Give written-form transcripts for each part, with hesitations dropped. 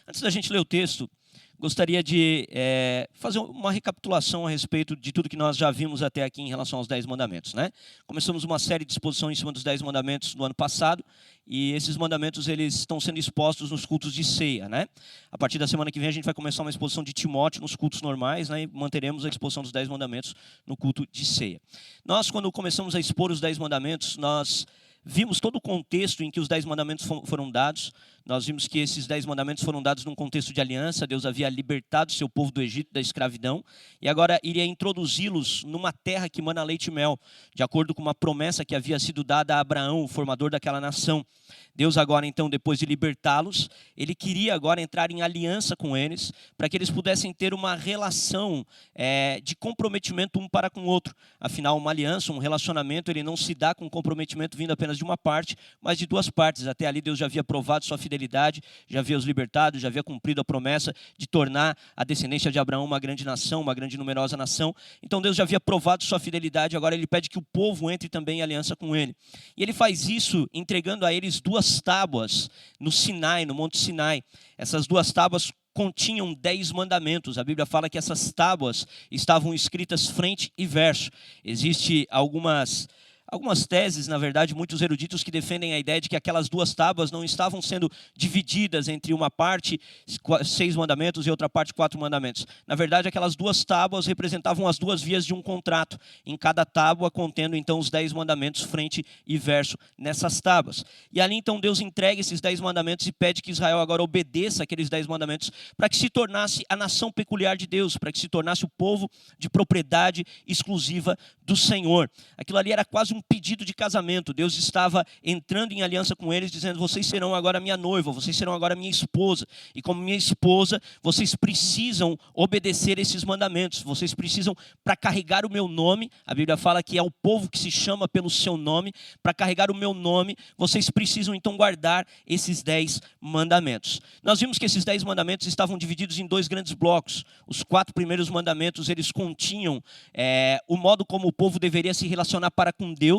Antes da gente ler o texto, gostaria de fazer uma recapitulação a respeito de tudo que nós já vimos até aqui em relação aos 10 mandamentos, né? Começamos uma série de exposição em cima dos 10 mandamentos no ano passado, e esses mandamentos eles estão sendo expostos nos cultos de ceia, né? A partir da semana que vem a gente vai começar uma exposição de Timóteo nos cultos normais, né? E manteremos a exposição dos 10 mandamentos no culto de ceia. Nós, quando começamos a expor os 10 mandamentos, nós vimos todo o contexto em que os 10 mandamentos foram dados. Nós vimos que esses 10 mandamentos foram dados num contexto de aliança. Deus havia libertado seu povo do Egito, da escravidão, e agora iria introduzi-los numa terra que mana leite e mel, de acordo com uma promessa que havia sido dada a Abraão, o formador daquela nação. Deus agora, então, depois de libertá-los, ele queria agora entrar em aliança com eles, para que eles pudessem ter uma relação de comprometimento um para com o outro. Afinal, uma aliança, um relacionamento, ele não se dá com comprometimento vindo apenas de uma parte, mas de duas partes. Até ali Deus já havia provado sua fidelidade, já havia os libertado, já havia cumprido a promessa de tornar a descendência de Abraão uma grande nação, uma grande e numerosa nação. Então Deus já havia provado sua fidelidade, agora ele pede que o povo entre também em aliança com ele. E ele faz isso entregando a eles duas tábuas no Sinai, no Monte Sinai. Essas duas tábuas continham 10 mandamentos. A Bíblia fala que essas tábuas estavam escritas frente e verso. Existem algumas teses, na verdade, muitos eruditos que defendem a ideia de que aquelas duas tábuas não estavam sendo divididas entre uma parte 6 mandamentos e outra parte 4 mandamentos. Na verdade, aquelas duas tábuas representavam as duas vias de um contrato, em cada tábua contendo então os 10 mandamentos frente e verso nessas tábuas. E ali então Deus entrega esses 10 mandamentos e pede que Israel agora obedeça aqueles 10 mandamentos para que se tornasse a nação peculiar de Deus, para que se tornasse o povo de propriedade exclusiva do Senhor. Aquilo ali era quase um pedido de casamento. Deus estava entrando em aliança com eles, dizendo: vocês serão agora minha noiva, vocês serão agora minha esposa, e como minha esposa, vocês precisam obedecer esses mandamentos, vocês precisam, para carregar o meu nome, a Bíblia fala que é o povo que se chama pelo seu nome, para carregar o meu nome, vocês precisam então guardar esses 10 mandamentos. Nós vimos que esses 10 mandamentos estavam divididos em 2 grandes blocos. Os 4 primeiros mandamentos, eles continham o modo como o povo deveria se relacionar para com Deus,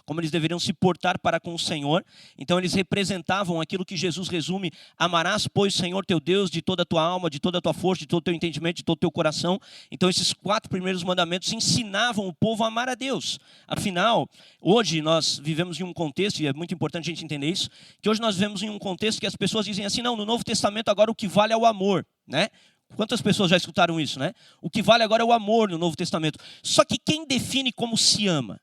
como eles deveriam se portar para com o Senhor. Então eles representavam aquilo que Jesus resume: amarás, pois, o Senhor teu Deus de toda a tua alma, de toda a tua força, de todo o teu entendimento, de todo o teu coração. Então esses 4 primeiros mandamentos ensinavam o povo a amar a Deus. Afinal, hoje nós vivemos em um contexto, e é muito importante a gente entender isso, que hoje nós vivemos em um contexto que as pessoas dizem assim: não, no Novo Testamento agora o que vale é o amor, né? Quantas pessoas já escutaram isso, né? O que vale agora é o amor no Novo Testamento. Só que quem define como se ama?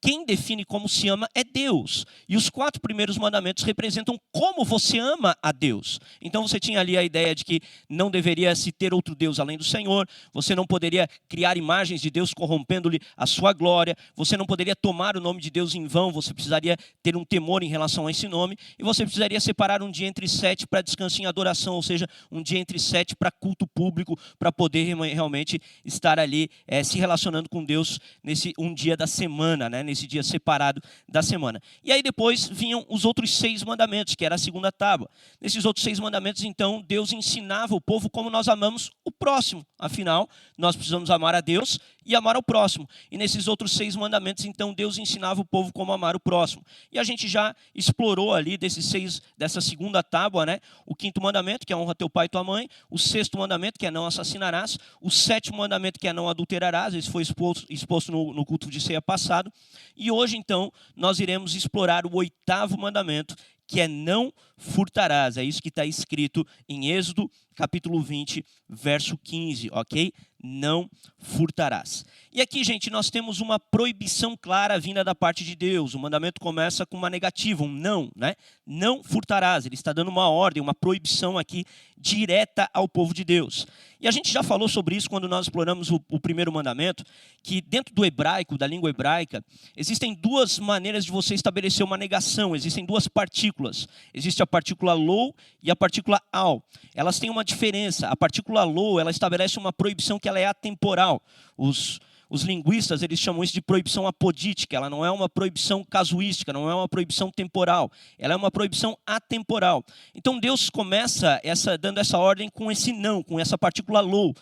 Quem define como se ama é Deus. E os 4 primeiros mandamentos representam como você ama a Deus. Então você tinha ali a ideia de que não deveria se ter outro Deus além do Senhor. Você não poderia criar imagens de Deus corrompendo-lhe a sua glória. Você não poderia tomar o nome de Deus em vão. Você precisaria ter um temor em relação a esse nome. E você precisaria separar um dia entre 7 para descanso em adoração. Ou seja, um dia entre 7 para culto público, para poder realmente estar ali se relacionando com Deus nesse um dia da semana, né? Nesse dia separado da semana. E aí depois vinham os outros 6 mandamentos, que era a segunda tábua. Nesses outros 6 mandamentos, então, Deus ensinava o povo como nós amamos o próximo. Afinal, nós precisamos amar a Deus e amar ao próximo. E nesses outros 6 mandamentos, então, Deus ensinava o povo como amar o próximo. E a gente já explorou ali dessa segunda tábua, né? O 5º mandamento, que é honra teu pai e tua mãe. O 6º mandamento, que é não assassinarás. O 7º mandamento, que é não adulterarás. Esse foi exposto no culto de ceia passado. E hoje, então, nós iremos explorar o 8º mandamento, que é não furtarás. É isso que está escrito em Êxodo, capítulo 20, verso 15, ok? Não furtarás. E aqui, gente, nós temos uma proibição clara vinda da parte de Deus. O mandamento começa com uma negativa, um não, né? Não furtarás. Ele está dando uma ordem, uma proibição aqui direta ao povo de Deus. E a gente já falou sobre isso quando nós exploramos o primeiro mandamento, que dentro do hebraico, da língua hebraica, existem 2 maneiras de você estabelecer uma negação. Existem 2 partículas. Existe a partícula lo e a partícula al. Elas têm uma diferença. A partícula lo, ela estabelece uma proibição que ela é atemporal. Os linguistas, eles chamam isso de proibição apodítica. Ela não é uma proibição casuística, não é uma proibição temporal. Ela é uma proibição atemporal. Então Deus começa dando essa ordem com esse não, com essa partícula lo,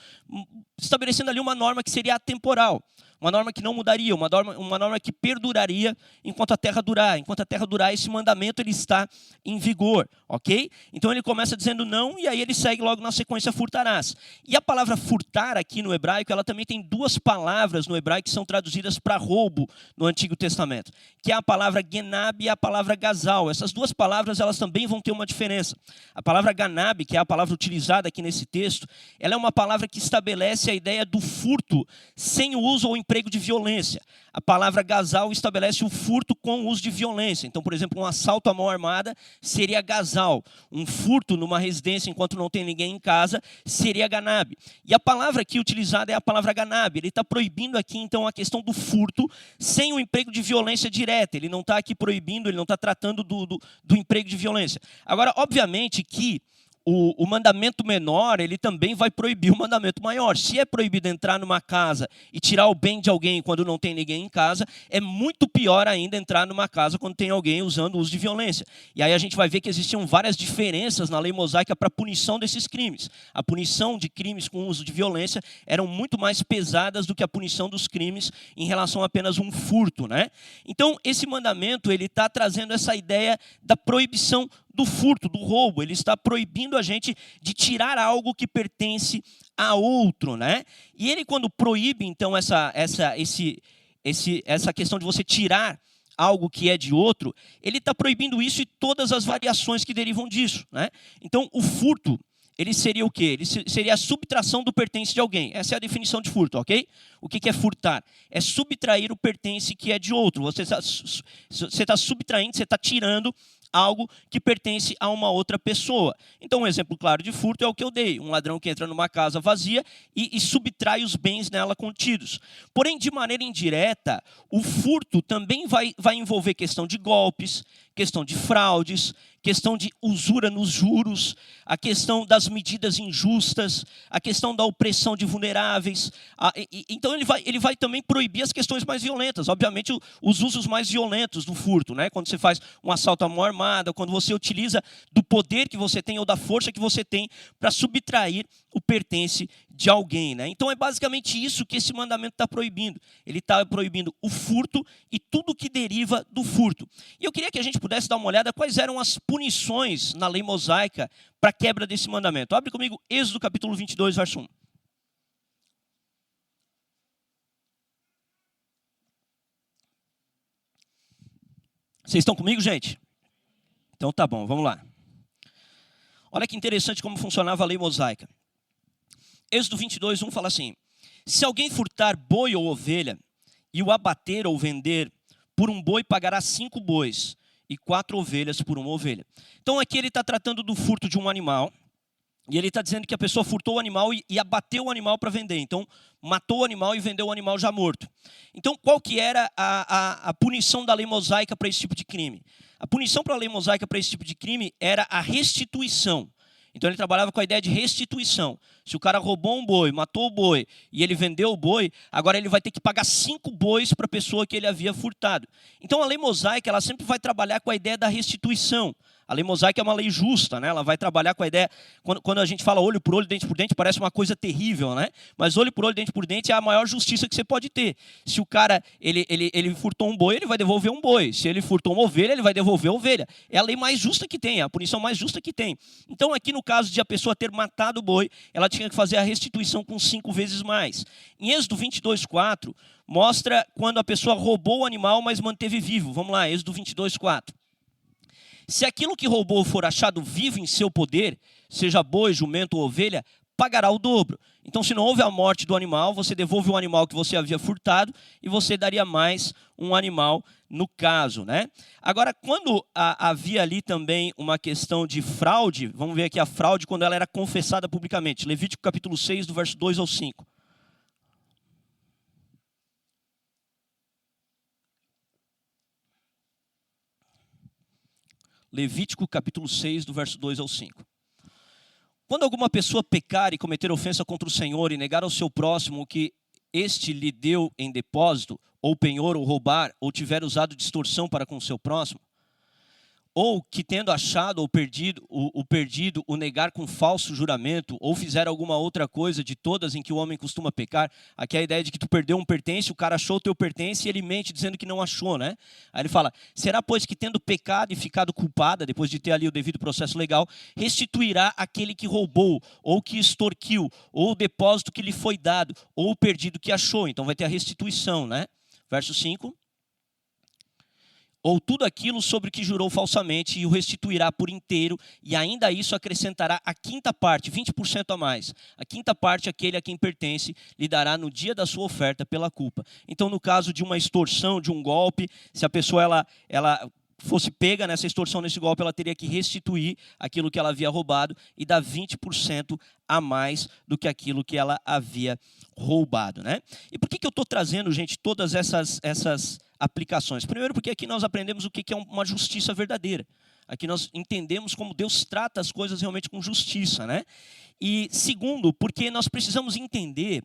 estabelecendo ali uma norma que seria atemporal. uma norma que não mudaria, uma norma que perduraria enquanto a terra durar. Enquanto a terra durar, esse mandamento ele está em vigor, ok? Então ele começa dizendo não, e aí ele segue logo na sequência, furtarás. E a palavra furtar aqui no hebraico, ela também tem duas palavras no hebraico que são traduzidas para roubo no Antigo Testamento, que é a palavra genab e a palavra gazal. Essas duas palavras, elas também vão ter uma diferença. A palavra ganab, que é a palavra utilizada aqui nesse texto, ela é uma palavra que estabelece a ideia do furto sem o uso ou emprego de violência. A palavra gazal estabelece o furto com o uso de violência. Então, por exemplo, um assalto à mão armada seria gazal. Um furto numa residência enquanto não tem ninguém em casa seria ganab. E a palavra aqui utilizada é a palavra ganab. Ele está proibindo aqui, então, a questão do furto sem o emprego de violência direta. Ele não está aqui proibindo, ele não está tratando do emprego de violência. Agora, obviamente que o mandamento menor, ele também vai proibir o mandamento maior. Se é proibido entrar numa casa e tirar o bem de alguém quando não tem ninguém em casa, é muito pior ainda entrar numa casa quando tem alguém usando o uso de violência. E aí a gente vai ver que existiam várias diferenças na lei mosaica para a punição desses crimes. A punição de crimes com uso de violência eram muito mais pesadas do que a punição dos crimes em relação a apenas um furto, né? Então, esse mandamento, ele está trazendo essa ideia da proibição do furto, do roubo. Ele está proibindo a gente de tirar algo que pertence a outro, né? E ele, quando proíbe, então, essa questão de você tirar algo que é de outro, ele está proibindo isso e todas as variações que derivam disso, né? Então, o furto, ele seria o quê? Ele seria a subtração do pertence de alguém. Essa é a definição de furto, ok? O que é furtar? É subtrair o pertence que é de outro. Você está subtraindo, você está tirando algo que pertence a uma outra pessoa. Então, um exemplo claro de furto é o que eu dei. Um ladrão que entra numa casa vazia e subtrai os bens nela contidos. Porém, de maneira indireta, o furto também vai envolver questão de golpes, questão de fraudes, questão de usura nos juros, a questão das medidas injustas, a questão da opressão de vulneráveis. Então, ele vai também proibir as questões mais violentas. Obviamente, os usos mais violentos do furto, né? Quando você faz um assalto à mão armada, quando você utiliza do poder que você tem ou da força que você tem para subtrair o pertence de alguém, né? Então, é basicamente isso que esse mandamento está proibindo. Ele está proibindo o furto e tudo que deriva do furto. E eu queria que a gente pudesse dar uma olhada quais eram as punições na lei mosaica para a quebra desse mandamento. Abre comigo Êxodo capítulo 22, verso 1. Vocês estão comigo, gente? Então tá bom, vamos lá. Olha que interessante como funcionava a lei mosaica. Êxodo 22, 1 fala assim: se alguém furtar boi ou ovelha e o abater ou vender, por um boi pagará 5 bois e 4 ovelhas por uma ovelha. Então aqui ele está tratando do furto de um animal. E ele está dizendo que a pessoa furtou o animal e abateu o animal para vender. Então, matou o animal e vendeu o animal já morto. Então, qual que era a punição da lei mosaica para esse tipo de crime? A punição para a lei mosaica para esse tipo de crime era a restituição. Então, ele trabalhava com a ideia de restituição. Se o cara roubou um boi, matou o boi e ele vendeu o boi, agora ele vai ter que pagar 5 bois para a pessoa que ele havia furtado. Então, a lei mosaica ela sempre vai trabalhar com a ideia da restituição. A lei mosaica é uma lei justa, né? Ela vai trabalhar com a ideia... Quando a gente fala olho por olho, dente por dente, parece uma coisa terrível, né? Mas olho por olho, dente por dente é a maior justiça que você pode ter. Se o cara ele furtou um boi, ele vai devolver um boi. Se ele furtou uma ovelha, ele vai devolver a ovelha. É a lei mais justa que tem, é a punição mais justa que tem. Então, aqui no caso de a pessoa ter matado o boi, ela tinha que fazer a restituição com 5 vezes mais. Em Êxodo 22, 4, mostra quando a pessoa roubou o animal, mas manteve vivo. Vamos lá, Êxodo 22, 4. Se aquilo que roubou for achado vivo em seu poder, seja boi, jumento ou ovelha, pagará o dobro. Então, se não houve a morte do animal, você devolve o animal que você havia furtado e você daria mais um animal no caso, né? Agora, quando havia ali também uma questão de fraude, vamos ver aqui a fraude quando ela era confessada publicamente. Levítico capítulo 6, do verso 2 ao 5. Levítico capítulo 6, do verso 2 ao 5. Quando alguma pessoa pecar e cometer ofensa contra o Senhor e negar ao seu próximo o que este lhe deu em depósito, ou penhor, ou roubar, ou tiver usado distorção para com o seu próximo, ou que tendo achado ou perdido o negar com falso juramento, ou fizer alguma outra coisa de todas em que o homem costuma pecar. Aqui é a ideia de que tu perdeu um pertence, o cara achou o teu pertence e ele mente dizendo que não achou, né? Aí ele fala, será pois que tendo pecado e ficado culpada, depois de ter ali o devido processo legal, restituirá aquele que roubou, ou que extorquiu, ou o depósito que lhe foi dado, ou o perdido que achou. Então vai ter a restituição, né? Verso 5. Ou tudo aquilo sobre o que jurou falsamente, e o restituirá por inteiro, e ainda isso acrescentará a quinta parte, 20% a mais. A quinta parte, aquele a quem pertence, lhe dará no dia da sua oferta pela culpa. Então, no caso de uma extorsão, de um golpe, se a pessoa ela fosse pega nessa extorsão, nesse golpe, ela teria que restituir aquilo que ela havia roubado e dar 20% a mais do que aquilo que ela havia roubado, né? E por que eu estou trazendo, gente, todas essas aplicações? Primeiro, porque aqui nós aprendemos o que é uma justiça verdadeira. Aqui nós entendemos como Deus trata as coisas realmente com justiça, né? E segundo, porque nós precisamos entender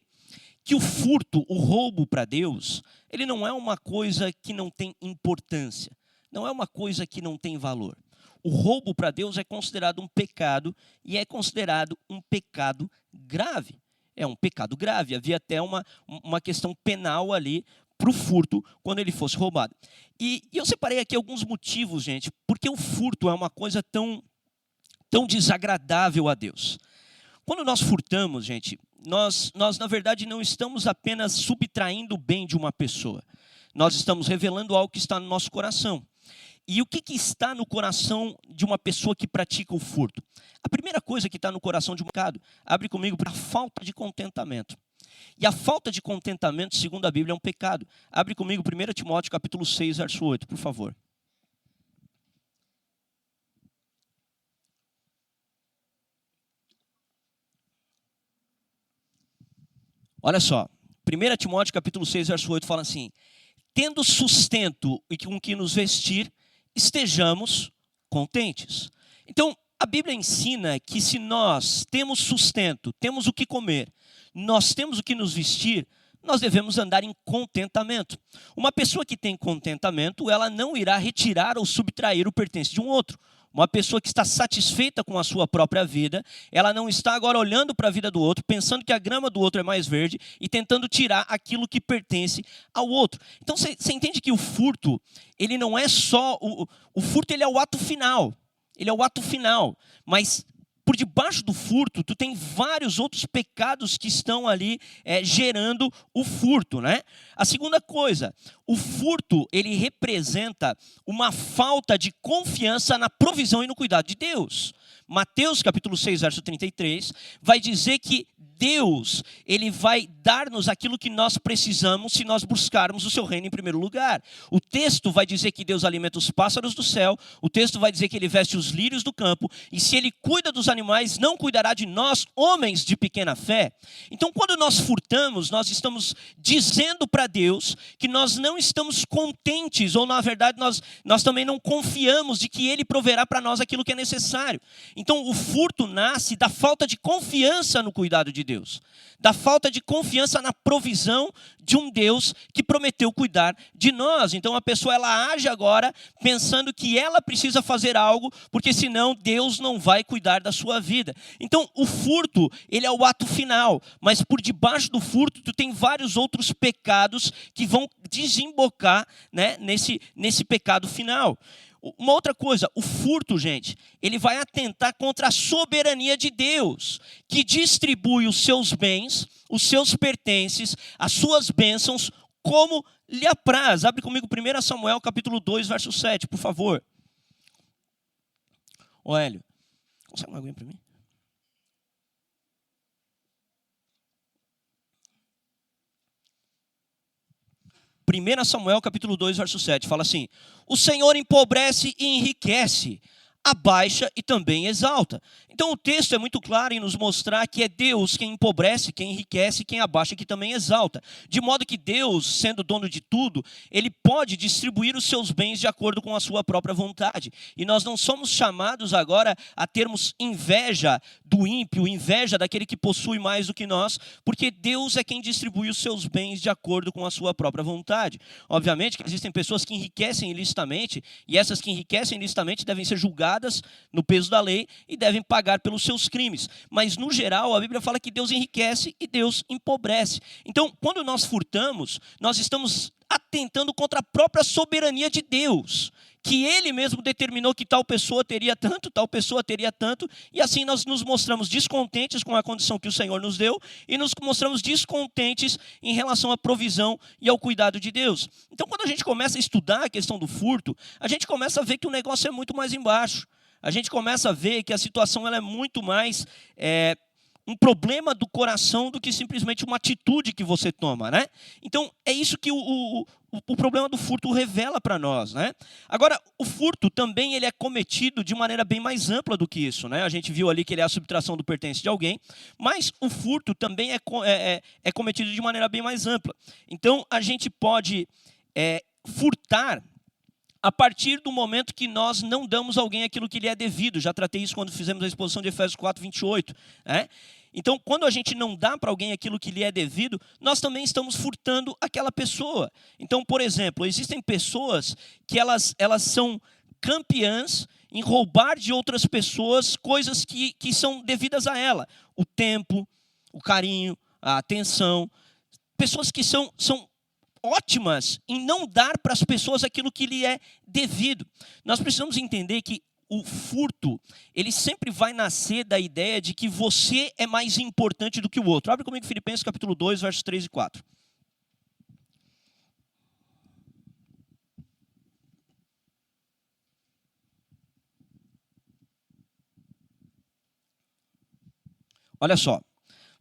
que o furto, o roubo para Deus, ele não é uma coisa que não tem importância. Não é uma coisa que não tem valor. O roubo para Deus é considerado um pecado e é considerado um pecado grave. É um pecado grave. Havia até uma questão penal ali para o furto quando ele fosse roubado. E eu separei aqui alguns motivos, gente, porque o furto é uma coisa tão desagradável a Deus. Quando nós furtamos, gente, nós na verdade não estamos apenas subtraindo o bem de uma pessoa. Nós estamos revelando algo que está no nosso coração. E o que está no coração de uma pessoa que pratica o furto? A primeira coisa que está no coração de um pecado, abre comigo, a falta de contentamento. E a falta de contentamento, segundo a Bíblia, é um pecado. Abre comigo 1 Timóteo capítulo 6, verso 8, por favor. Olha só, 1 Timóteo capítulo 6, verso 8 fala assim: tendo sustento e com que nos vestir, estejamos contentes. Então, a Bíblia ensina que se nós temos sustento, temos o que comer, nós temos o que nos vestir, nós devemos andar em contentamento. Uma pessoa que tem contentamento, ela não irá retirar ou subtrair o pertence de um outro. Uma pessoa que está satisfeita com a sua própria vida, ela não está agora olhando para a vida do outro, pensando que a grama do outro é mais verde e tentando tirar aquilo que pertence ao outro. Então você entende que o furto, ele não é só... O furto, ele é o ato final. Ele é o ato final. Mas por debaixo do furto, tu tem vários outros pecados que estão ali gerando o furto, né? A segunda coisa, o furto, ele representa uma falta de confiança na provisão e no cuidado de Deus. Mateus capítulo 6, verso 33, vai dizer que Deus, ele vai dar-nos aquilo que nós precisamos se nós buscarmos o seu reino em primeiro lugar. O texto vai dizer que Deus alimenta os pássaros do céu, o texto vai dizer que ele veste os lírios do campo, e se ele cuida dos animais, não cuidará de nós, homens de pequena fé? Então, quando nós furtamos, nós estamos dizendo para Deus que nós não estamos contentes, ou na verdade nós também não confiamos de que ele proverá para nós aquilo que é necessário. Então, o furto nasce da falta de confiança no cuidado de Deus, da falta de confiança na provisão de um Deus que prometeu cuidar de nós. Então a pessoa, ela age agora pensando que ela precisa fazer algo, porque senão Deus não vai cuidar da sua vida. Então o furto, ele é o ato final, mas por debaixo do furto tu tem vários outros pecados que vão desembocar, né, nesse pecado final. Uma outra coisa, o furto, gente, ele vai atentar contra a soberania de Deus, que distribui os seus bens, os seus pertences, as suas bênçãos, como lhe apraz. Abre comigo 1 Samuel capítulo 2, verso 7, por favor. Ô Hélio, consegue uma aguinha para mim? 1 Samuel capítulo 2, verso 7, fala assim: o Senhor empobrece e enriquece, abaixa e também exalta. Então o texto é muito claro em nos mostrar que é Deus quem empobrece, quem enriquece, quem abaixa, que também exalta. De modo que Deus, sendo dono de tudo, Ele pode distribuir os seus bens de acordo com a sua própria vontade. E nós não somos chamados agora a termos inveja do ímpio, inveja daquele que possui mais do que nós, porque Deus é quem distribui os seus bens de acordo com a sua própria vontade. Obviamente que existem pessoas que enriquecem ilicitamente, e essas que enriquecem ilicitamente devem ser julgadas no peso da lei e devem pagar pelos seus crimes. Mas, no geral, a Bíblia fala que Deus enriquece e Deus empobrece. Então, quando nós furtamos, nós estamos atentando contra a própria soberania de Deus, que Ele mesmo determinou que tal pessoa teria tanto, tal pessoa teria tanto, e assim nós nos mostramos descontentes com a condição que o Senhor nos deu, e nos mostramos descontentes em relação à provisão e ao cuidado de Deus. Então, quando a gente começa a estudar a questão do furto, a gente começa a ver que o negócio é muito mais embaixo. A gente começa a ver que a situação ela é muito mais um problema do coração do que simplesmente uma atitude que você toma, né? Então, é isso que o problema do furto revela para nós, né? Agora, o furto também ele é cometido de maneira bem mais ampla do que isso, né? A gente viu ali que ele é a subtração do pertence de alguém, mas o furto também é cometido de maneira bem mais ampla. Então, a gente pode furtar a partir do momento que nós não damos a alguém aquilo que lhe é devido. Já tratei isso quando fizemos a exposição de Efésios 4, 28. Né? Então, quando a gente não dá para alguém aquilo que lhe é devido, nós também estamos furtando aquela pessoa. Então, por exemplo, existem pessoas que elas são campeãs em roubar de outras pessoas coisas que são devidas a ela. O tempo, o carinho, a atenção. Pessoas que são ótimas em não dar para as pessoas aquilo que lhe é devido. Nós precisamos entender que o furto, ele sempre vai nascer da ideia de que você é mais importante do que o outro. Abre comigo Filipenses capítulo 2, versos 3 e 4. Olha só.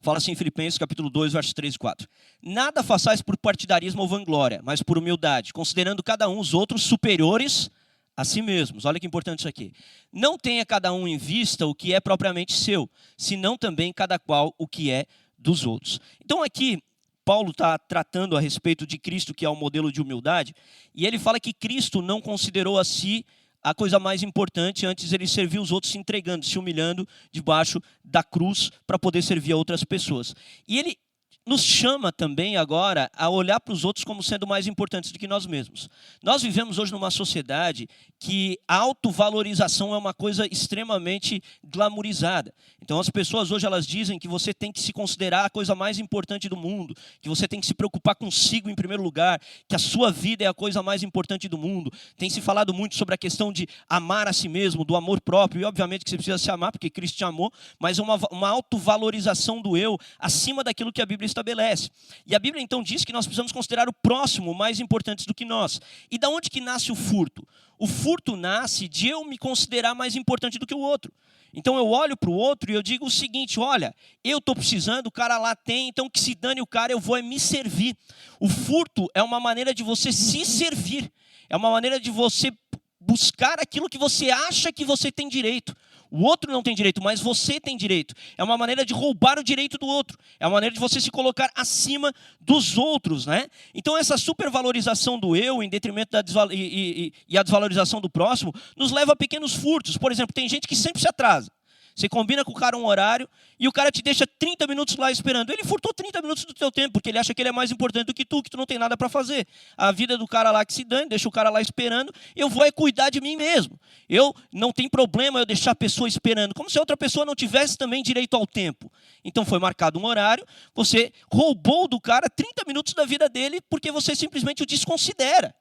Fala assim em Filipenses capítulo 2, versos 3 e 4. Nada façais por partidarismo ou vanglória, mas por humildade, considerando cada um os outros superiores a si mesmos. Olha que importante isso aqui. Não tenha cada um em vista o que é propriamente seu, senão também cada qual o que é dos outros. Então aqui, Paulo está tratando a respeito de Cristo, que é o modelo de humildade, e ele fala que Cristo não considerou a si a coisa mais importante, antes ele serviu os outros se entregando, se humilhando debaixo da cruz para poder servir a outras pessoas. E ele nos chama também agora a olhar para os outros como sendo mais importantes do que nós mesmos. Nós vivemos hoje numa sociedade que a autovalorização é uma coisa extremamente glamourizada. Então as pessoas hoje elas dizem que você tem que se considerar a coisa mais importante do mundo, que você tem que se preocupar consigo em primeiro lugar, que a sua vida é a coisa mais importante do mundo. Tem se falado muito sobre a questão de amar a si mesmo, do amor próprio, e obviamente que você precisa se amar porque Cristo te amou, mas uma autovalorização do eu acima daquilo que a Bíblia estabelece. E a Bíblia então diz que nós precisamos considerar o próximo mais importante do que nós. E da onde que nasce o furto? O furto nasce de eu me considerar mais importante do que o outro. Então eu olho para o outro e eu digo o seguinte, olha, eu estou precisando, o cara lá tem, então que se dane o cara, eu vou me servir. O furto é uma maneira de você se servir. É uma maneira de você buscar aquilo que você acha que você tem direito. O outro não tem direito, mas você tem direito. É uma maneira de roubar o direito do outro. É uma maneira de você se colocar acima dos outros, né? Então essa supervalorização do eu em detrimento e a desvalorização do próximo nos leva a pequenos furtos. Por exemplo, tem gente que sempre se atrasa. Você combina com o cara um horário e o cara te deixa 30 minutos lá esperando. Ele furtou 30 minutos do teu tempo, porque ele acha que ele é mais importante do que tu não tem nada para fazer. A vida do cara lá que se dane, deixa o cara lá esperando, eu vou cuidar de mim mesmo. Eu não tem problema eu deixar a pessoa esperando, como se a outra pessoa não tivesse também direito ao tempo. Então foi marcado um horário, você roubou do cara 30 minutos da vida dele porque você simplesmente o desconsidera.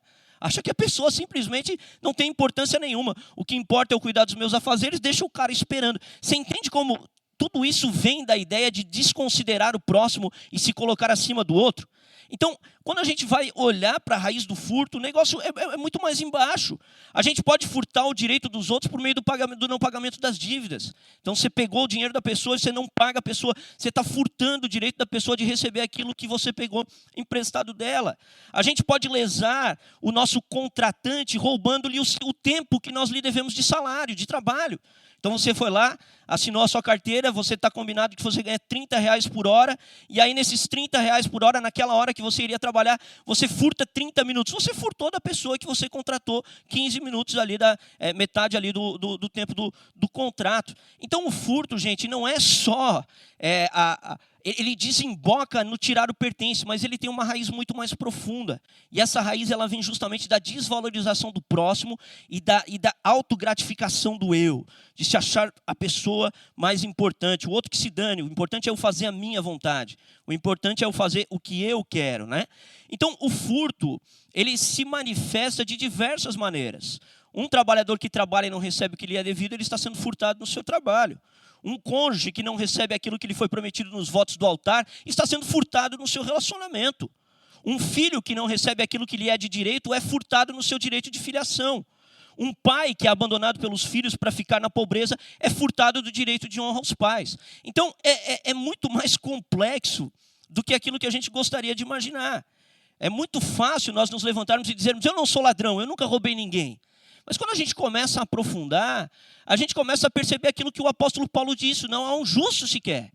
Acha que a pessoa simplesmente não tem importância nenhuma. O que importa é eu cuidar dos meus afazeres, deixa o cara esperando. Você entende como tudo isso vem da ideia de desconsiderar o próximo e se colocar acima do outro? Então, quando a gente vai olhar para a raiz do furto, o negócio é muito mais embaixo. A gente pode furtar o direito dos outros por meio do não pagamento das dívidas. Então, você pegou o dinheiro da pessoa e você não paga a pessoa. Você está furtando o direito da pessoa de receber aquilo que você pegou emprestado dela. A gente pode lesar o nosso contratante roubando-lhe o tempo que nós lhe devemos de salário, de trabalho. Então você foi lá, assinou a sua carteira, você está combinado que você ganha R$ 30 por hora, e aí nesses R$ 30 por hora, naquela hora que você iria trabalhar, você furta 30 minutos. Você furtou da pessoa que você contratou 15 minutos ali, metade ali do tempo do contrato. Então o furto, gente, não é só ele desemboca no tirar o pertence, mas ele tem uma raiz muito mais profunda. E essa raiz ela vem justamente da desvalorização do próximo e da autogratificação do eu, de se achar a pessoa mais importante. O outro que se dane, o importante é eu fazer a minha vontade. O importante é eu fazer o que eu quero, né? Então, o furto, ele se manifesta de diversas maneiras. Um trabalhador que trabalha e não recebe o que lhe é devido, ele está sendo furtado no seu trabalho. Um cônjuge que não recebe aquilo que lhe foi prometido nos votos do altar, está sendo furtado no seu relacionamento. Um filho que não recebe aquilo que lhe é de direito, é furtado no seu direito de filiação. Um pai que é abandonado pelos filhos para ficar na pobreza, é furtado do direito de honra aos pais. Então, é muito mais complexo do que aquilo que a gente gostaria de imaginar. É muito fácil nós nos levantarmos e dizermos, eu não sou ladrão, eu nunca roubei ninguém. Mas quando a gente começa a aprofundar, a gente começa a perceber aquilo que o apóstolo Paulo disse, não há um justo sequer.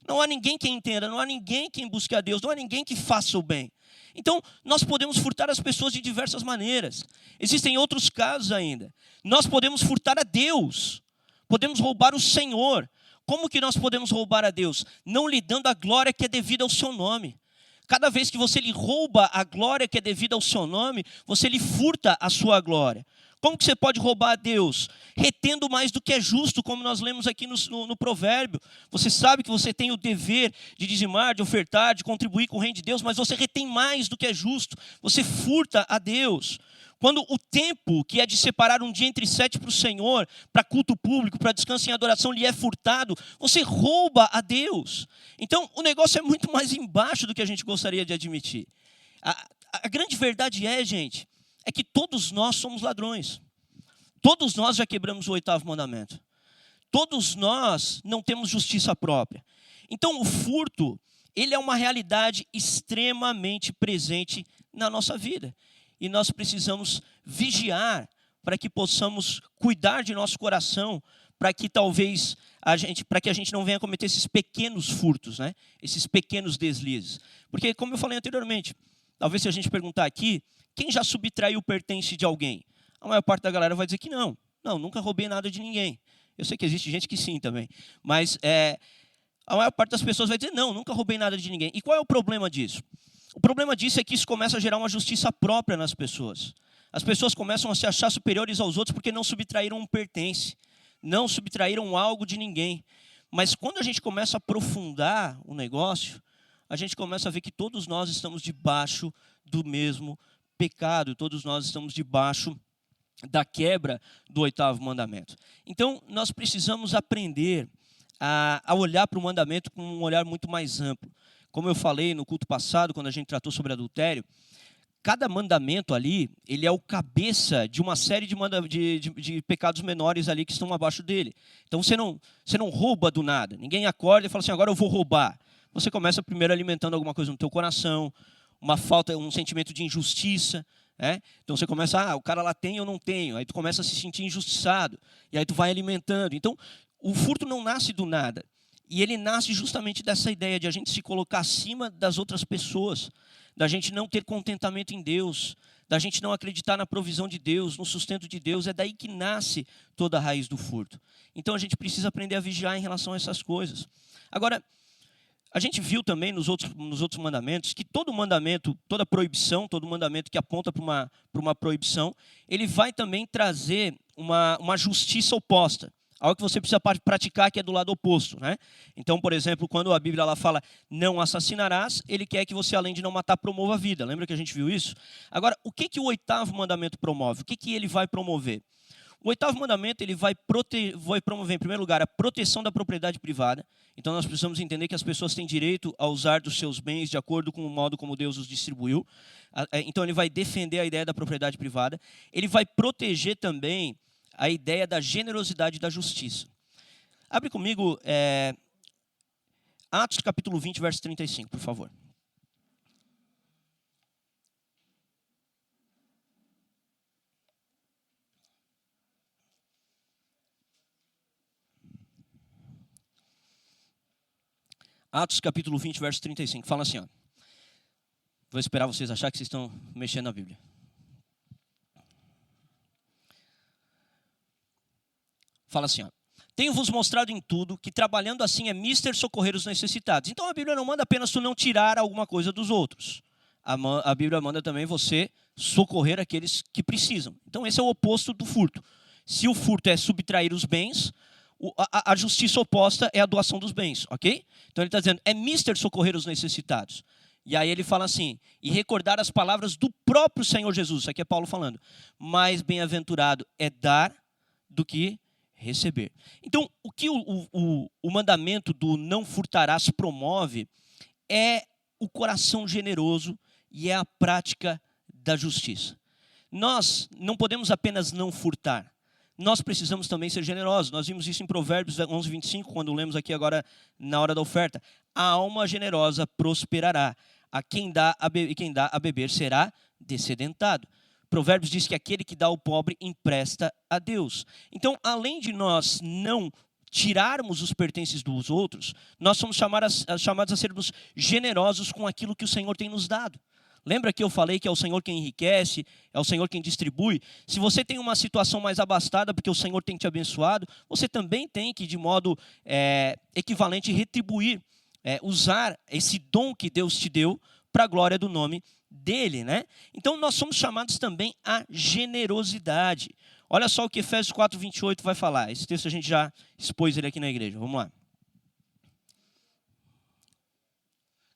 Não há ninguém que entenda, não há ninguém que busque a Deus, não há ninguém que faça o bem. Então, nós podemos furtar as pessoas de diversas maneiras. Existem outros casos ainda. Nós podemos furtar a Deus, podemos roubar o Senhor. Como que nós podemos roubar a Deus? Não lhe dando a glória que é devida ao seu nome. Cada vez que você lhe rouba a glória que é devida ao seu nome, você lhe furta a sua glória. Como que você pode roubar a Deus? Retendo mais do que é justo, como nós lemos aqui no provérbio. Você sabe que você tem o dever de dizimar, de ofertar, de contribuir com o reino de Deus, mas você retém mais do que é justo. Você furta a Deus. Quando o tempo que é de separar um dia entre 7 para o Senhor, para culto público, para descanso em adoração, lhe é furtado, você rouba a Deus. Então, o negócio é muito mais embaixo do que a gente gostaria de admitir. A grande verdade gente, é que todos nós somos ladrões. Todos nós já quebramos o 8º mandamento. Todos nós não temos justiça própria. Então, o furto, ele é uma realidade extremamente presente na nossa vida. E nós precisamos vigiar para que possamos cuidar de nosso coração, para que talvez para que a gente não venha cometer esses pequenos furtos, né? Esses pequenos deslizes. Porque, como eu falei anteriormente, talvez se a gente perguntar aqui, quem já subtraiu o pertence de alguém? A maior parte da galera vai dizer que não. Não, nunca roubei nada de ninguém. Eu sei que existe gente que sim também. Mas a maior parte das pessoas vai dizer, não, nunca roubei nada de ninguém. E qual é o problema disso? O problema disso é que isso começa a gerar uma justiça própria nas pessoas. As pessoas começam a se achar superiores aos outros porque não subtraíram um pertence. Não subtraíram algo de ninguém. Mas quando a gente começa a aprofundar o negócio, a gente começa a ver que todos nós estamos debaixo do mesmo pecado, todos nós estamos debaixo da quebra do 8º mandamento. Então, nós precisamos aprender a olhar para o mandamento com um olhar muito mais amplo. Como eu falei no culto passado, quando a gente tratou sobre adultério, cada mandamento ali, ele é o cabeça de uma série de pecados menores ali que estão abaixo dele. Então, você não rouba do nada. Ninguém acorda e fala assim, agora eu vou roubar. Você começa primeiro alimentando alguma coisa no teu coração, um sentimento de injustiça, né? Então você começa, o cara lá tem, eu não tenho. Aí tu começa a se sentir injustiçado. E aí tu vai alimentando. Então, o furto não nasce do nada. E ele nasce justamente dessa ideia de a gente se colocar acima das outras pessoas, da gente não ter contentamento em Deus, da gente não acreditar na provisão de Deus, no sustento de Deus. É daí que nasce toda a raiz do furto. Então a gente precisa aprender a vigiar em relação a essas coisas. Agora, a gente viu também nos outros mandamentos que todo mandamento, toda proibição, todo mandamento que aponta para uma proibição, ele vai também trazer uma justiça oposta. Algo que você precisa praticar que é do lado oposto, né? Então, por exemplo, quando a Bíblia ela fala não assassinarás, ele quer que você, além de não matar, promova a vida. Lembra que a gente viu isso? Agora, o que o 8º mandamento promove? O que ele vai promover? O 8º mandamento ele vai promover, em primeiro lugar, a proteção da propriedade privada. Então, nós precisamos entender que as pessoas têm direito a usar dos seus bens de acordo com o modo como Deus os distribuiu. Então, ele vai defender a ideia da propriedade privada. Ele vai proteger também a ideia da generosidade e da justiça. Abre comigo Atos capítulo 20, verso 35, por favor. Atos capítulo 20, verso 35. Fala assim, ó. Vou esperar vocês achar que vocês estão mexendo na Bíblia. Fala assim, ó. Tenho-vos mostrado em tudo que trabalhando assim é mister socorrer os necessitados. Então a Bíblia não manda apenas tu não tirar alguma coisa dos outros. A Bíblia manda também você socorrer aqueles que precisam. Então esse é o oposto do furto. Se o furto é subtrair os bens, a justiça oposta é a doação dos bens, ok? Então ele está dizendo, é mister socorrer os necessitados. E aí ele fala assim, e recordar as palavras do próprio Senhor Jesus. Isso aqui é Paulo falando. Mais bem-aventurado é dar do que receber. Então, o que o mandamento do não furtarás promove é o coração generoso e é a prática da justiça. Nós não podemos apenas não furtar. Nós precisamos também ser generosos. Nós vimos isso em Provérbios 11, 25, quando lemos aqui agora na hora da oferta. A alma generosa prosperará. A quem dá a beber será descedentado. Provérbios diz que aquele que dá ao pobre empresta a Deus. Então, além de nós não tirarmos os pertences dos outros, nós somos chamados a sermos generosos com aquilo que o Senhor tem nos dado. Lembra que eu falei que é o Senhor quem enriquece, é o Senhor quem distribui? Se você tem uma situação mais abastada porque o Senhor tem te abençoado, você também tem que, de modo equivalente, retribuir, usar esse dom que Deus te deu para a glória do nome dele, né? Então nós somos chamados também à generosidade. Olha só o que Efésios 4, 28 vai falar. Esse texto a gente já expôs ele aqui na igreja. Vamos lá.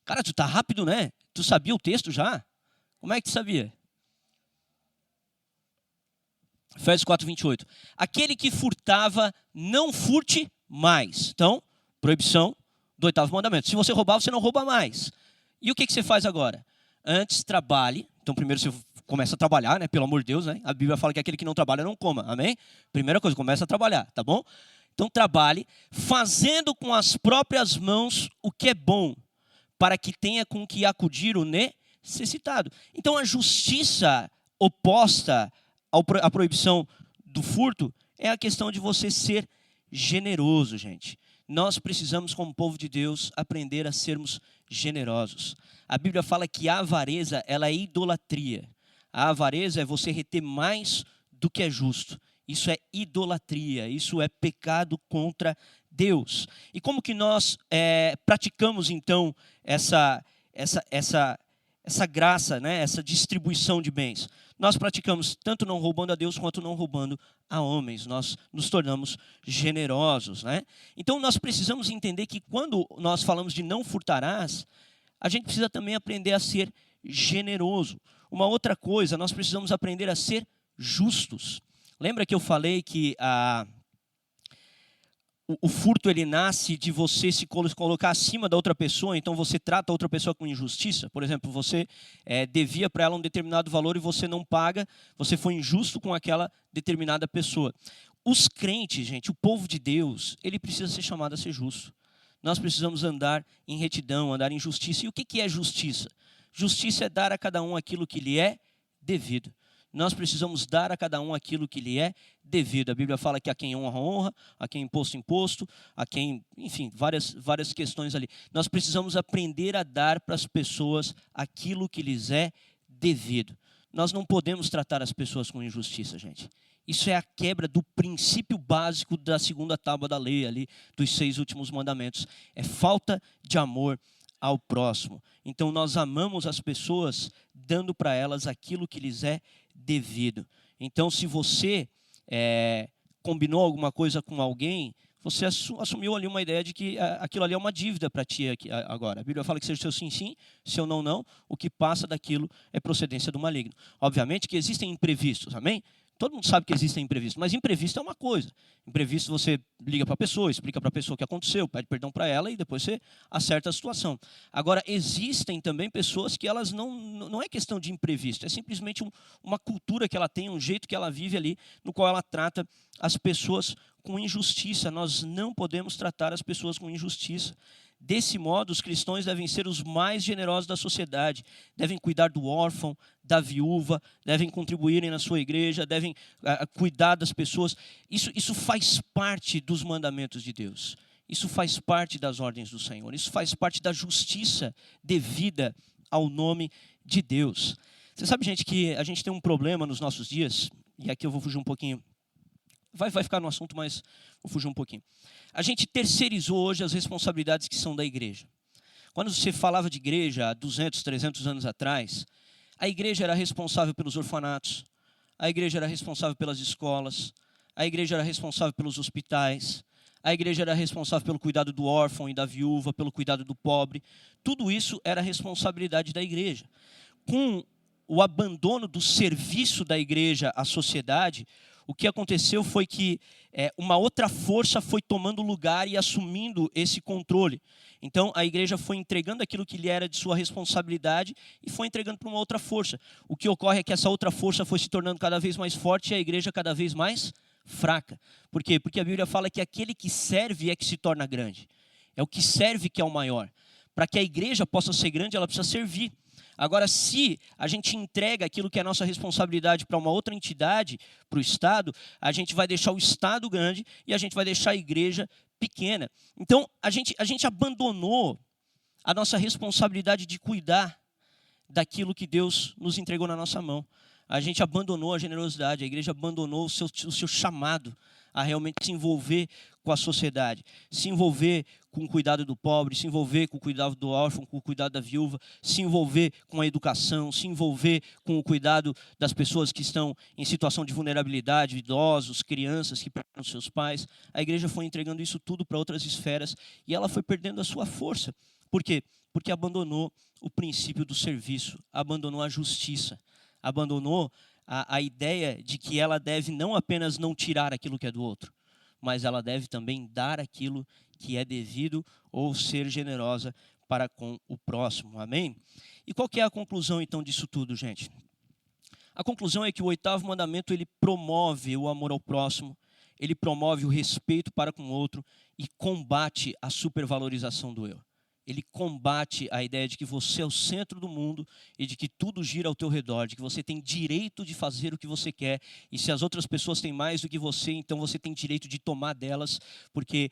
Cara, tu tá rápido, né? Tu sabia o texto já? Como é que tu sabia? Efésios 4, 28. Aquele que furtava, não furte mais. Então, proibição do 8º mandamento. Se você roubar, você não rouba mais. E o que você faz agora? Antes, trabalhe. Então, primeiro você começa a trabalhar, né? Pelo amor de Deus, né? A Bíblia fala que aquele que não trabalha não coma. Amém? Primeira coisa, começa a trabalhar, tá bom? Então, trabalhe, fazendo com as próprias mãos o que é bom, para que tenha com que acudir o necessitado. Então, a justiça oposta à proibição do furto é a questão de você ser generoso, gente. Nós precisamos, como povo de Deus, aprender a sermos generosos. A Bíblia fala que a avareza, ela é idolatria. A avareza é você reter mais do que é justo. Isso é idolatria, isso é pecado contra Deus. E como que nós praticamos, então, essa graça, né? Essa distribuição de bens? Nós praticamos tanto não roubando a Deus quanto não roubando a homens. Nós nos tornamos generosos, né? Então nós precisamos entender que quando nós falamos de não furtarás, a gente precisa também aprender a ser generoso. Uma outra coisa, nós precisamos aprender a ser justos. Lembra que eu falei que o furto ele nasce de você se colocar acima da outra pessoa, então você trata a outra pessoa com injustiça? Por exemplo, você devia para ela um determinado valor e você não paga, você foi injusto com aquela determinada pessoa. Os crentes, gente, o povo de Deus, ele precisa ser chamado a ser justo. Nós precisamos andar em retidão, andar em justiça. E o que é justiça? Justiça é dar a cada um aquilo que lhe é devido. Nós precisamos dar a cada um aquilo que lhe é devido. A Bíblia fala que a quem honra, honra, a quem imposto, a quem, enfim, várias questões ali. Nós precisamos aprender a dar para as pessoas aquilo que lhes é devido. Nós não podemos tratar as pessoas com injustiça, gente. Isso é a quebra do princípio básico da 2ª tábua da lei, ali, dos 6 últimos mandamentos. É falta de amor ao próximo. Então nós amamos as pessoas dando para elas aquilo que lhes é devido. Então se você combinou alguma coisa com alguém, você assumiu ali uma ideia de que aquilo ali é uma dívida para ti agora. A Bíblia fala que seja seu sim, sim, seu não, não. O que passa daquilo é procedência do maligno. Obviamente que existem imprevistos, amém? Todo mundo sabe que existem imprevistos, mas imprevisto é uma coisa. Imprevisto você liga para a pessoa, explica para a pessoa o que aconteceu, pede perdão para ela e depois você acerta a situação. Agora, existem também pessoas que elas não é questão de imprevisto, é simplesmente uma cultura que ela tem, um jeito que ela vive ali, no qual ela trata as pessoas com injustiça. Nós não podemos tratar as pessoas com injustiça. Desse modo, os cristãos devem ser os mais generosos da sociedade, devem cuidar do órfão, da viúva, devem contribuírem na sua igreja, devem cuidar das pessoas. Isso faz parte dos mandamentos de Deus. Isso faz parte das ordens do Senhor. Isso faz parte da justiça devida ao nome de Deus. Você sabe, gente, que a gente tem um problema nos nossos dias, e aqui eu vou fugir um pouquinho. Vai ficar no assunto, mas vou fugir um pouquinho. A gente terceirizou hoje as responsabilidades que são da igreja. Quando você falava de igreja há 200, 300 anos atrás, a igreja era responsável pelos orfanatos, a igreja era responsável pelas escolas, a igreja era responsável pelos hospitais, a igreja era responsável pelo cuidado do órfão e da viúva, pelo cuidado do pobre. Tudo isso era responsabilidade da igreja. Com o abandono do serviço da igreja à sociedade, o que aconteceu foi que uma outra força foi tomando lugar e assumindo esse controle. Então, a igreja foi entregando aquilo que lhe era de sua responsabilidade e foi entregando para uma outra força. O que ocorre é que essa outra força foi se tornando cada vez mais forte e a igreja cada vez mais fraca. Por quê? Porque a Bíblia fala que aquele que serve é que se torna grande. É o que serve que é o maior. Para que a igreja possa ser grande, ela precisa servir. Agora, se a gente entrega aquilo que é nossa responsabilidade para uma outra entidade, para o Estado, a gente vai deixar o Estado grande e a gente vai deixar a igreja pequena. Então, a gente abandonou a nossa responsabilidade de cuidar daquilo que Deus nos entregou na nossa mão. A gente abandonou a generosidade, a igreja abandonou o seu chamado a realmente se envolver com a sociedade, se envolver com o cuidado do pobre, se envolver com o cuidado do órfão, com o cuidado da viúva, se envolver com a educação, se envolver com o cuidado das pessoas que estão em situação de vulnerabilidade, idosos, crianças que perderam seus pais. A igreja foi entregando isso tudo para outras esferas e ela foi perdendo a sua força. Por quê? Porque abandonou o princípio do serviço, abandonou a justiça, abandonou a ideia de que ela deve não apenas não tirar aquilo que é do outro, mas ela deve também dar aquilo que é devido ou ser generosa para com o próximo. Amém? E qual que é a conclusão então disso tudo, gente? A conclusão é que o 8º mandamento ele promove o amor ao próximo, ele promove o respeito para com o outro e combate a supervalorização do eu. Ele combate a ideia de que você é o centro do mundo e de que tudo gira ao teu redor, de que você tem direito de fazer o que você quer e se as outras pessoas têm mais do que você, então você tem direito de tomar delas porque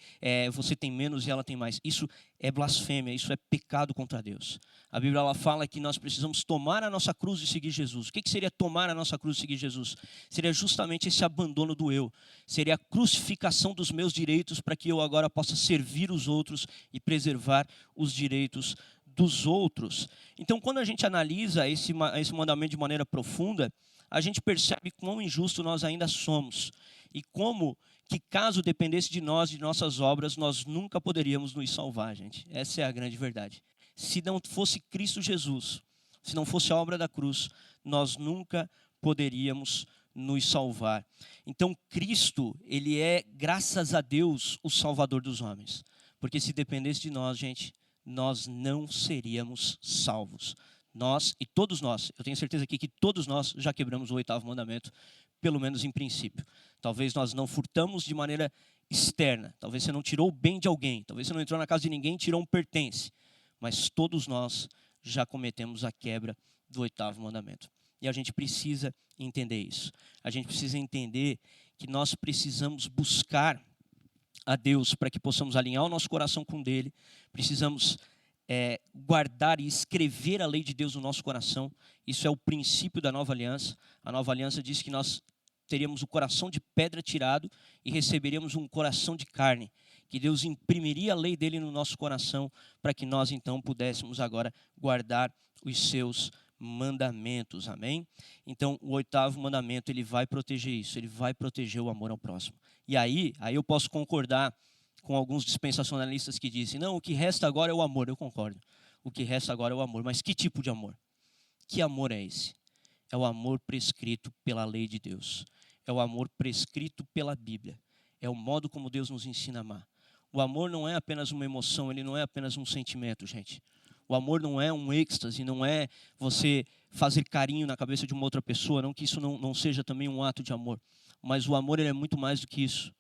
você tem menos e ela tem mais. Isso é blasfêmia, isso é pecado contra Deus. A Bíblia ela fala que nós precisamos tomar a nossa cruz e seguir Jesus. O que seria tomar a nossa cruz e seguir Jesus? Seria justamente esse abandono do eu. Seria a crucificação dos meus direitos para que eu agora possa servir os outros e preservar os direitos dos outros. Então, quando a gente analisa esse mandamento de maneira profunda, a gente percebe quão injusto nós ainda somos e como que caso dependesse de nós, de nossas obras, nós nunca poderíamos nos salvar, gente. Essa é a grande verdade. Se não fosse Cristo Jesus, se não fosse a obra da cruz, nós nunca poderíamos nos salvar. Então, Cristo, ele é, graças a Deus, o Salvador dos homens. Porque se dependesse de nós, gente, nós não seríamos salvos. Nós e todos nós, eu tenho certeza aqui que todos nós já quebramos o 8º mandamento, pelo menos em princípio. Talvez nós não furtamos de maneira externa, talvez você não tirou o bem de alguém, talvez você não entrou na casa de ninguém e tirou um pertence, mas todos nós já cometemos a quebra do 8º mandamento. E a gente precisa entender isso. A gente precisa entender que nós precisamos buscar a Deus para que possamos alinhar o nosso coração com o dele. Precisamos guardar e escrever a lei de Deus no nosso coração. Isso é o princípio da nova aliança. A nova aliança diz que nós teríamos o coração de pedra tirado e receberíamos um coração de carne. Que Deus imprimiria a lei dele no nosso coração para que nós então pudéssemos agora guardar os seus mandamentos, amém? Então, o 8º mandamento, ele vai proteger isso, ele vai proteger o amor ao próximo. E aí eu posso concordar com alguns dispensacionalistas que dizem, não, o que resta agora é o amor. Eu concordo, o que resta agora é o amor. Mas que tipo de amor? Que amor é esse? É o amor prescrito pela lei de Deus. É o amor prescrito pela Bíblia. É o modo como Deus nos ensina a amar. O amor não é apenas uma emoção, ele não é apenas um sentimento, gente. O amor não é um êxtase, não é você fazer carinho na cabeça de uma outra pessoa, não que isso não seja também um ato de amor. Mas o amor ele é muito mais do que isso.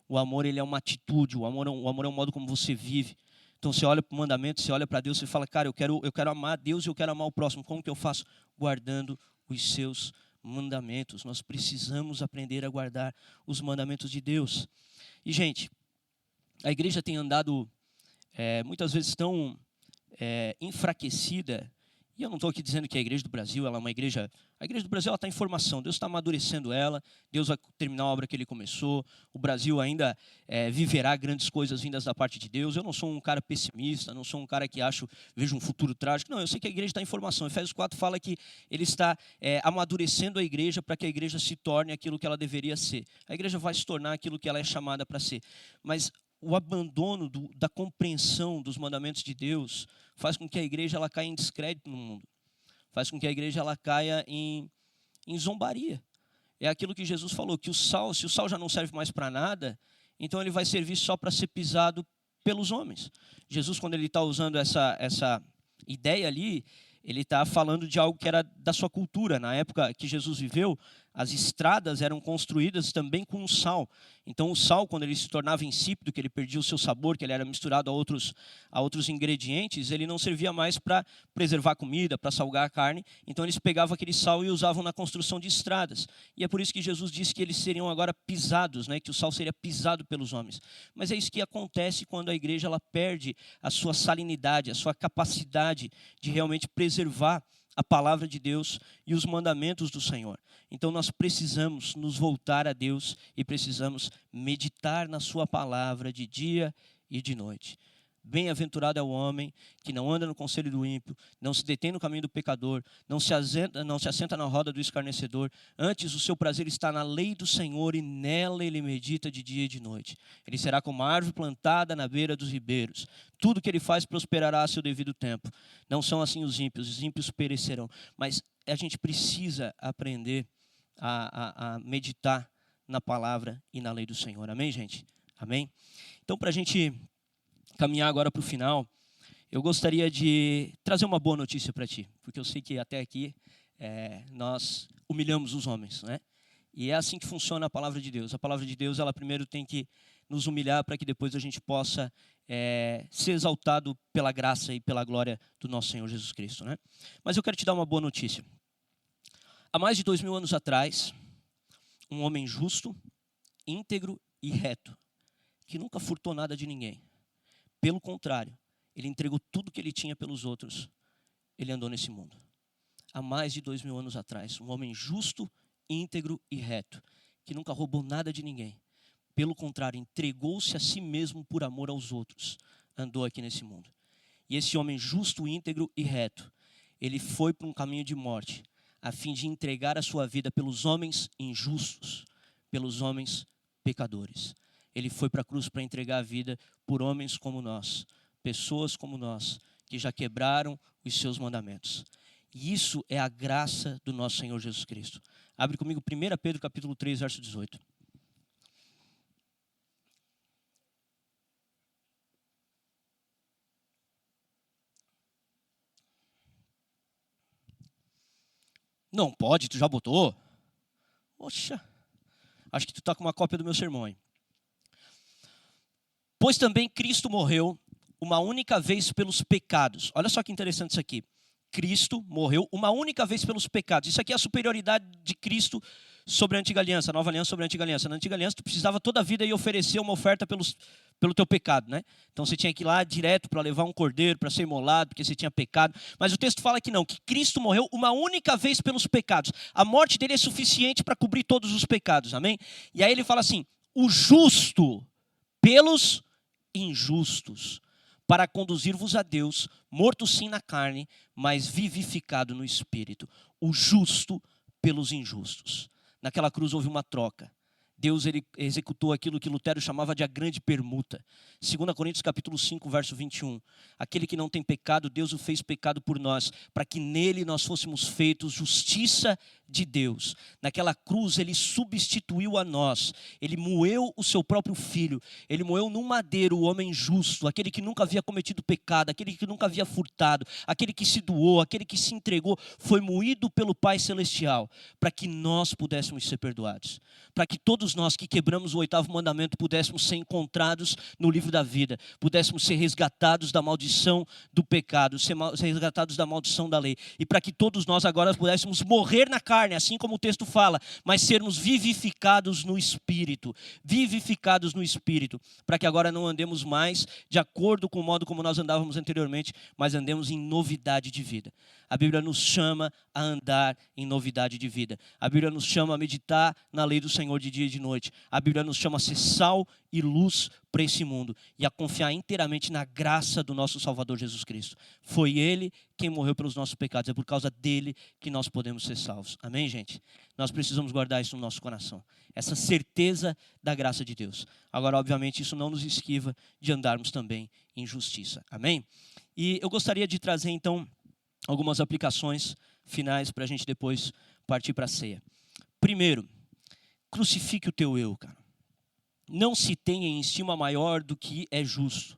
O amor ele é uma atitude, o amor é um modo como você vive. Então você olha para o mandamento, você olha para Deus, você fala, cara, eu quero amar a Deus e eu quero amar o próximo. Como que eu faço? Guardando os seus mandamentos. Nós precisamos aprender a guardar os mandamentos de Deus. E, gente, a igreja tem andado muitas vezes tão enfraquecida. E eu não estou aqui dizendo que a igreja do Brasil ela é uma igreja... A igreja do Brasil está em formação, Deus está amadurecendo ela, Deus vai terminar a obra que Ele começou, o Brasil ainda viverá grandes coisas vindas da parte de Deus. Eu não sou um cara pessimista, não sou um cara que vejo um futuro trágico. Não, eu sei que a igreja está em formação. Efésios 4 fala que Ele está amadurecendo a igreja para que a igreja se torne aquilo que ela deveria ser. A igreja vai se tornar aquilo que ela é chamada para ser. Mas o abandono da compreensão dos mandamentos de Deus faz com que a igreja ela caia em descrédito no mundo. Faz com que a igreja ela caia em zombaria. É aquilo que Jesus falou, que se o sal já não serve mais para nada, então ele vai servir só para ser pisado pelos homens. Jesus, quando ele está usando essa ideia ali, ele está falando de algo que era da sua cultura. Na época que Jesus viveu, as estradas eram construídas também com sal. Então o sal, quando ele se tornava insípido, que ele perdia o seu sabor, que ele era misturado a outros ingredientes, ele não servia mais para preservar a comida, para salgar a carne. Então eles pegavam aquele sal e usavam na construção de estradas. E é por isso que Jesus disse que eles seriam agora pisados, né? Que o sal seria pisado pelos homens. Mas é isso que acontece quando a igreja ela perde a sua salinidade, a sua capacidade de realmente preservar a palavra de Deus e os mandamentos do Senhor. Então nós precisamos nos voltar a Deus e precisamos meditar na sua palavra de dia e de noite. Bem-aventurado é o homem que não anda no conselho do ímpio, não se detém no caminho do pecador, não se assenta na roda do escarnecedor. Antes o seu prazer está na lei do Senhor e nela ele medita de dia e de noite. Ele será como uma árvore plantada na beira dos ribeiros. Tudo que ele faz prosperará a seu devido tempo. Não são assim os ímpios perecerão. Mas a gente precisa aprender a meditar na palavra e na lei do Senhor. Amém, gente? Amém? Então, para a gente caminhar agora para o final, eu gostaria de trazer uma boa notícia para ti, porque eu sei que até aqui nós humilhamos os homens, né? E é assim que funciona a palavra de Deus. A palavra de Deus, ela primeiro tem que nos humilhar para que depois a gente possa ser exaltado pela graça e pela glória do nosso Senhor Jesus Cristo, né? Mas eu quero te dar uma boa notícia. Há mais de 2000 anos atrás, um homem justo, íntegro e reto, que nunca furtou nada de ninguém. Pelo contrário, ele entregou tudo que ele tinha pelos outros. Ele andou nesse mundo. Há mais de 2000 anos atrás, um homem justo, íntegro e reto, que nunca roubou nada de ninguém. Pelo contrário, entregou-se a si mesmo por amor aos outros. Andou aqui nesse mundo. E esse homem justo, íntegro e reto, ele foi para um caminho de morte, a fim de entregar a sua vida pelos homens injustos, pelos homens pecadores. Ele foi para a cruz para entregar a vida por homens como nós, pessoas como nós, que já quebraram os seus mandamentos. E isso é a graça do nosso Senhor Jesus Cristo. Abre comigo 1 Pedro capítulo 3, verso 18. Não pode, tu já botou? Poxa, acho que tu está com uma cópia do meu sermão, hein? Pois também Cristo morreu uma única vez pelos pecados. Olha só que interessante isso aqui. Cristo morreu uma única vez pelos pecados. Isso aqui é a superioridade de Cristo sobre a antiga aliança, a nova aliança sobre a antiga aliança. Na antiga aliança, tu precisava toda a vida ir oferecer uma oferta pelo teu pecado, né? Então você tinha que ir lá direto para levar um cordeiro, para ser imolado, porque você tinha pecado. Mas o texto fala que não, que Cristo morreu uma única vez pelos pecados. A morte dele é suficiente para cobrir todos os pecados, amém? E aí ele fala assim, o justo pelos injustos, para conduzir-vos a Deus, morto sim na carne, mas vivificado no Espírito. O justo pelos injustos. Naquela cruz houve uma troca. Deus ele executou aquilo que Lutero chamava de a grande permuta. 2 Coríntios capítulo 5, verso 21. Aquele que não tem pecado, Deus o fez pecado por nós, para que nele nós fôssemos feitos justiça de Deus. Naquela cruz ele substituiu a nós. Ele moeu o seu próprio filho. Ele moeu num madeiro o homem justo, aquele que nunca havia cometido pecado, aquele que nunca havia furtado, aquele que se doou, aquele que se entregou, foi moído pelo Pai Celestial, para que nós pudéssemos ser perdoados. Para que todos nós que quebramos o 8º mandamento pudéssemos ser encontrados no livro da vida, pudéssemos ser resgatados da maldição do pecado, ser resgatados da maldição da lei. E para que todos nós agora pudéssemos morrer na carne carne, assim como o texto fala, mas sermos vivificados no Espírito. Vivificados no Espírito, para que agora não andemos mais de acordo com o modo como nós andávamos anteriormente, mas andemos em novidade de vida. A Bíblia nos chama a andar em novidade de vida. A Bíblia nos chama a meditar na lei do Senhor de dia e de noite. A Bíblia nos chama a ser sal e luz para esse mundo e a confiar inteiramente na graça do nosso Salvador Jesus Cristo. Foi Ele quem morreu pelos nossos pecados. É por causa dele que nós podemos ser salvos. Amém, gente? Nós precisamos guardar isso no nosso coração. Essa certeza da graça de Deus. Agora, obviamente, isso não nos esquiva de andarmos também em justiça. Amém? E eu gostaria de trazer, então, algumas aplicações finais para a gente depois partir para a ceia. Primeiro, crucifique o teu eu, cara. Não se tenha em estima maior do que é justo.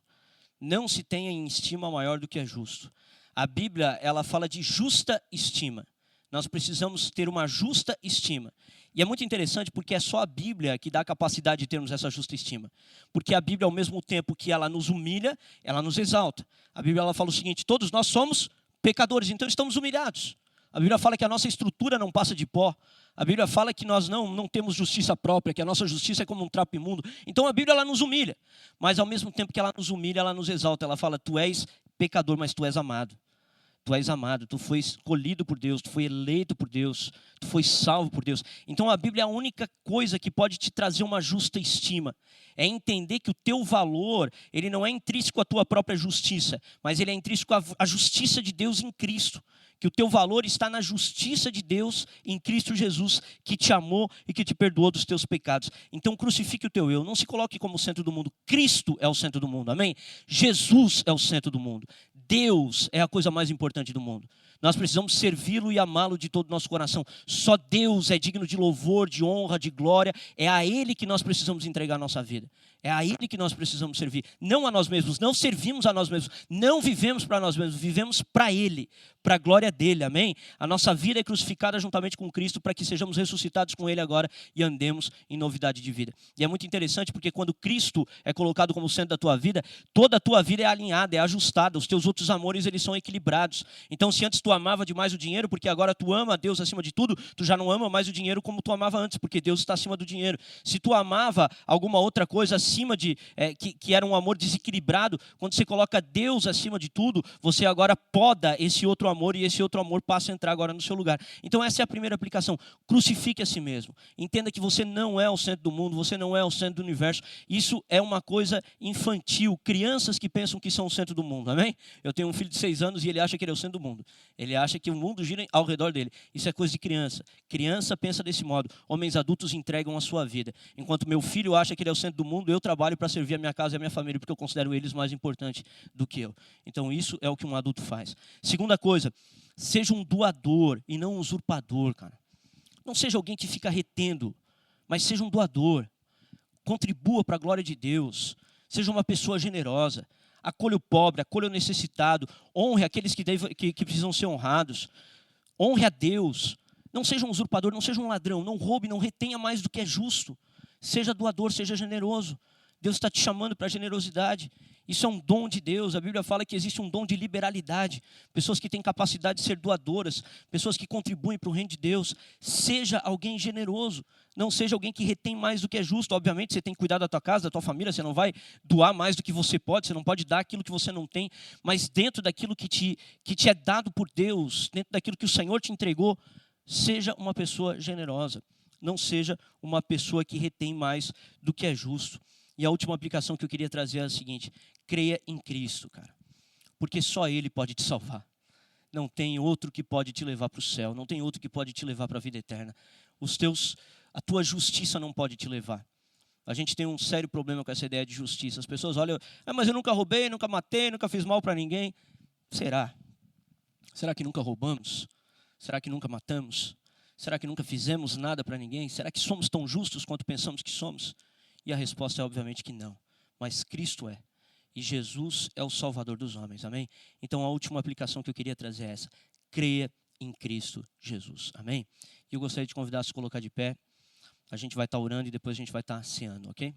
Não se tenha em estima maior do que é justo. A Bíblia, ela fala de justa estima. Nós precisamos ter uma justa estima. E é muito interessante porque é só a Bíblia que dá a capacidade de termos essa justa estima. Porque a Bíblia, ao mesmo tempo que ela nos humilha, ela nos exalta. A Bíblia, ela fala o seguinte: todos nós somos pecadores, então estamos humilhados. A Bíblia fala que a nossa estrutura não passa de pó. A Bíblia fala que nós não temos justiça própria, que a nossa justiça é como um trapo imundo. Então a Bíblia, ela nos humilha. Mas ao mesmo tempo que ela nos humilha, ela nos exalta. Ela fala: tu és pecador, mas tu és amado. Tu és amado, tu foi escolhido por Deus, tu foi eleito por Deus, tu foi salvo por Deus. Então a Bíblia é a única coisa que pode te trazer uma justa estima. É entender que o teu valor, ele não é intrínseco à tua própria justiça, mas ele é intrínseco à justiça de Deus em Cristo. Que o teu valor está na justiça de Deus em Cristo Jesus, que te amou e que te perdoou dos teus pecados. Então crucifique o teu eu, não se coloque como o centro do mundo. Cristo é o centro do mundo, amém? Jesus é o centro do mundo. Deus é a coisa mais importante do mundo. Nós precisamos servi-lo e amá-lo de todo o nosso coração. Só Deus é digno de louvor, de honra, de glória. É a Ele que nós precisamos entregar a nossa vida. É a Ele que nós precisamos servir. Não a nós mesmos, não servimos a nós mesmos. Não vivemos para nós mesmos, vivemos para Ele, para a glória dele, amém? A nossa vida é crucificada juntamente com Cristo para que sejamos ressuscitados com Ele agora e andemos em novidade de vida. E é muito interessante porque quando Cristo é colocado como centro da tua vida, toda a tua vida é alinhada, é ajustada. Os teus outros amores, eles são equilibrados. Então, se antes tu amava demais o dinheiro, porque agora tu ama a Deus acima de tudo, tu já não ama mais o dinheiro como tu amava antes, porque Deus está acima do dinheiro. Se tu amava alguma outra coisa acima de, que era um amor desequilibrado, quando você coloca Deus acima de tudo, você agora poda esse outro amor e esse outro amor passa a entrar agora no seu lugar. Então essa é a primeira aplicação. Crucifique a si mesmo. Entenda que você não é o centro do mundo, você não é o centro do universo. Isso é uma coisa infantil. Crianças que pensam que são o centro do mundo, amém? Eu tenho um filho de 6 anos e ele acha que ele é o centro do mundo. Ele acha que o mundo gira ao redor dele. Isso é coisa de criança. Criança pensa desse modo. Homens adultos entregam a sua vida. Enquanto meu filho acha que ele é o centro do mundo, eu trabalho para servir a minha casa e a minha família, porque eu considero eles mais importantes do que eu. Então isso é o que um adulto faz. Segunda coisa, seja um doador e não um usurpador, cara. Não seja alguém que fica retendo, mas seja um doador. Contribua para a glória de Deus. Seja uma pessoa generosa. Acolha o pobre, acolha o necessitado, honre aqueles que precisam ser honrados, honre a Deus, não seja um usurpador, não seja um ladrão, não roube, não retenha mais do que é justo, seja doador, seja generoso. Deus está te chamando para a generosidade. Isso é um dom de Deus. A Bíblia fala que existe um dom de liberalidade. Pessoas que têm capacidade de ser doadoras. Pessoas que contribuem para o reino de Deus. Seja alguém generoso. Não seja alguém que retém mais do que é justo. Obviamente você tem que cuidar da tua casa, da tua família. Você não vai doar mais do que você pode. Você não pode dar aquilo que você não tem. Mas dentro daquilo que te é dado por Deus, dentro daquilo que o Senhor te entregou, seja uma pessoa generosa. Não seja uma pessoa que retém mais do que é justo. E a última aplicação que eu queria trazer é a seguinte: creia em Cristo, cara. Porque só Ele pode te salvar. Não tem outro que pode te levar para o céu. Não tem outro que pode te levar para a vida eterna. A tua justiça não pode te levar. A gente tem um sério problema com essa ideia de justiça. As pessoas olham, mas eu nunca roubei, nunca matei, nunca fiz mal para ninguém. Será? Será que nunca roubamos? Será que nunca matamos? Será que nunca fizemos nada para ninguém? Será que somos tão justos quanto pensamos que somos? E a resposta é obviamente que não. Mas Cristo é. E Jesus é o Salvador dos homens. Amém? Então a última aplicação que eu queria trazer é essa. Creia em Cristo Jesus. Amém? E eu gostaria de convidar a se colocar de pé. A gente vai estar orando e depois a gente vai estar ceando, ok?